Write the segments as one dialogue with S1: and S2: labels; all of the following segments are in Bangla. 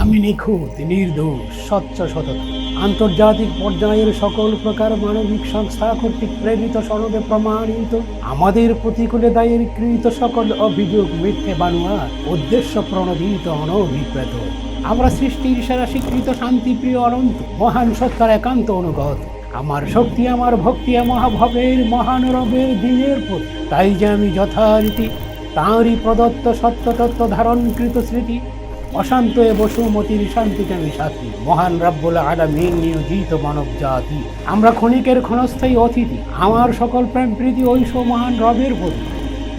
S1: আমি নিখুঁত, নির্দোষ, স্বচ্ছ সততা। আন্তর্জাতিক পর্যায়ের সকল প্রকার মানবিক সংস্থা কর্তৃক প্রেরিত সনদে প্রমাণিত আমাদের প্রতিকূলে দায়েরকৃত সকল অভিযোগ মিথ্যে বানোয়া, উদ্দেশ্য প্রণোদিত, অনভিপ্রেত। আমরা সৃষ্টির সেরা স্বীকৃত শান্তিপ্রিয় অনন্ত মহান সত্তার একান্ত অনুগত। আমার শক্তি, আমার ভক্তি মহাভবের মহান রবের দিনের প্রতি। তাই যে আমি যথারীতি তাঁরই প্রদত্ত সত্যতত্ত্ব ধারণকৃত স্মৃতি অশান্ত এ বসুমতির শান্তিকে আমি সাথী। মহান রব্বুল আলামিন নিয়োজিত মানব জাতি, আমরা ক্ষণিকের ক্ষণস্থায়ী অতিথি। আমার সকল প্রেম প্রীতি ঐশ মহান রবের প্রতি,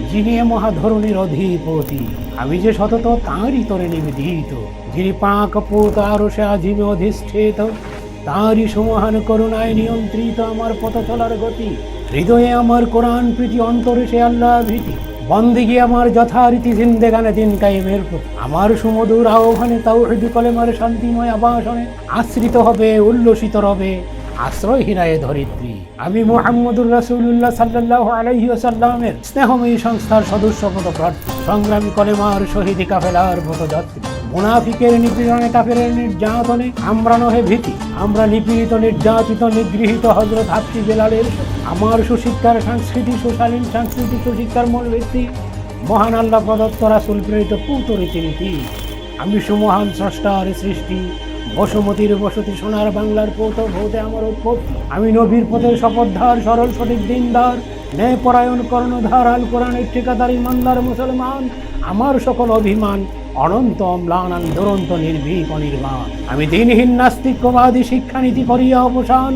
S1: যিনি এ মহাধরণীর অধিপতি। আমি যে সতত তাঁরই তরে নিবেদিত, যিনি পাক পোত আরশে আজিমে অধিষ্ঠিত। তাঁরই সমহান করুণায় নিয়ন্ত্রিত আমার পথ চলার গতি। হৃদয়ে আমার কোরআন প্রীতি, অন্তরে সে আল্লাহ ভীতি। বন্দিগি আমার যথারীতি জিন্দেগানে দিন কায়েমের প্রতি। আমার সুমধুর আহ্বানে তাওহীদ কলেমার শান্তিময় আবাসনে আশ্রিত হবে, উল্লসিত রবে আশ্রয়হীনায় ধরিত্রী। আমি মুহাম্মদুর রাসূলুল্লাহ সাল্লাল্লাহু আলাইহি ওয়াসাল্লামের স্নেহময়ী সংস্থার সদস্যপদ প্রার্থী, সংগ্রামী কলেমার শহীদ কাফেলার পথযাত্রী। মুনাফিকের নিপীড়নে, কাফেরের নির্যাতনে আমরা নহে ভীতি। আমরা নিপীড়িত, নির্যাতিত, নিগৃহীত হযরত হাফসি বেলালের আমার সুশিক্ষার সংস্কৃতি, সুশালীন সাংস্কৃতিক সুশিক্ষার মূল ভিত্তি মহান আল্লাহ প্রদত্ত রাসূল প্রেরিত পূত রীতিনীতি। আমি সুমহান স্রষ্টার সৃষ্টি, বসুমতির বসতি, সোনার বাংলার পৌত ভৌতে আমার উৎপত্তি। আমি নবীর পথের শপথধার, সরল সঠিক দিনদার, ন্যায় পরায়ণ কর্ণধার, আল কোরআনের ঠিকাদার ইমানদার মুসলমান। আমার সকল অভিমান অনন্ত অম্লান, আমি দুরন্ত নির্ভীক অনির্বাণ। আমি দিনহীন নাস্তিক্যবাদী শিক্ষানীতি করিয়া অবসান,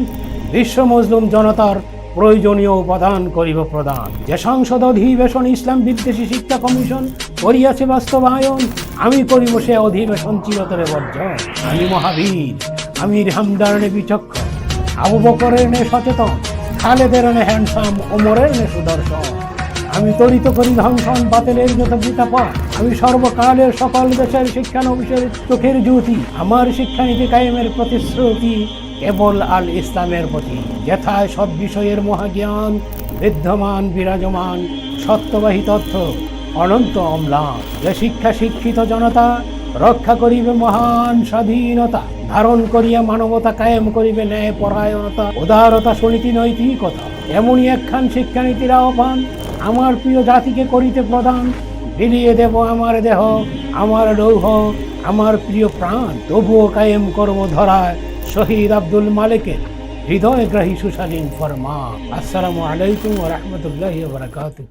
S1: বিশ্ব মজলুম জনতার প্রয়োজনীয় উপাদান করিব প্রদান। যে সংসদ অধিবেশন ইসলাম বিদ্বেষী শিক্ষা কমিশন করিয়াছে বাস্তবায়ন, আমি করিব সে অধিবেশন চিরতরে বর্জন। আমি মহাবীর, আমির হামদার বিচক্ষণ, আবু বকরের নে সচেতন, খালেদের নে হ্যান্ডসাম, ওমরের নে সুদর্শন। আমি তরিত করি ধ্বংসন, বাতিলের যত বৃতাপথ। আমি সর্বকালের সকল দেশের শিক্ষানবিশের চোখের জ্যোতি। আমার শিক্ষানীতি কায়েমের প্রতিশ্রুতি কেবল আল ইসলামের প্রতি। যেথায় সব বিষয়ের মহাজ্ঞান বিদ্যমান, বিরাজমান সত্যবাহী তথ্য অনন্ত অম্লান। যে শিক্ষা শিক্ষিত জনতা রক্ষা করিবে মহান স্বাধীনতা, ধারণ করিয়া মানবতা কায়েম করিবে ন্যায় পরায়ণতা, উদারতা, সুনীতি, নৈতিকতা। এমনই একখান শিক্ষানীতির আহ্বান আমার প্রিয় জাতিকে করিতে প্রদান। বিলিয়ে দেব আমার দেহ, আমার লৌহ, আমার প্রিয় প্রাণ, তবুও কায়েম করব ধরায় শহীদ আব্দুল মালেকের হৃদয়গ্রাহী সুশালীন ফরমান। আসসালামু আলাইকুম ওয়া রাহমাতুল্লাহি ওয়া বারাকাতুহু।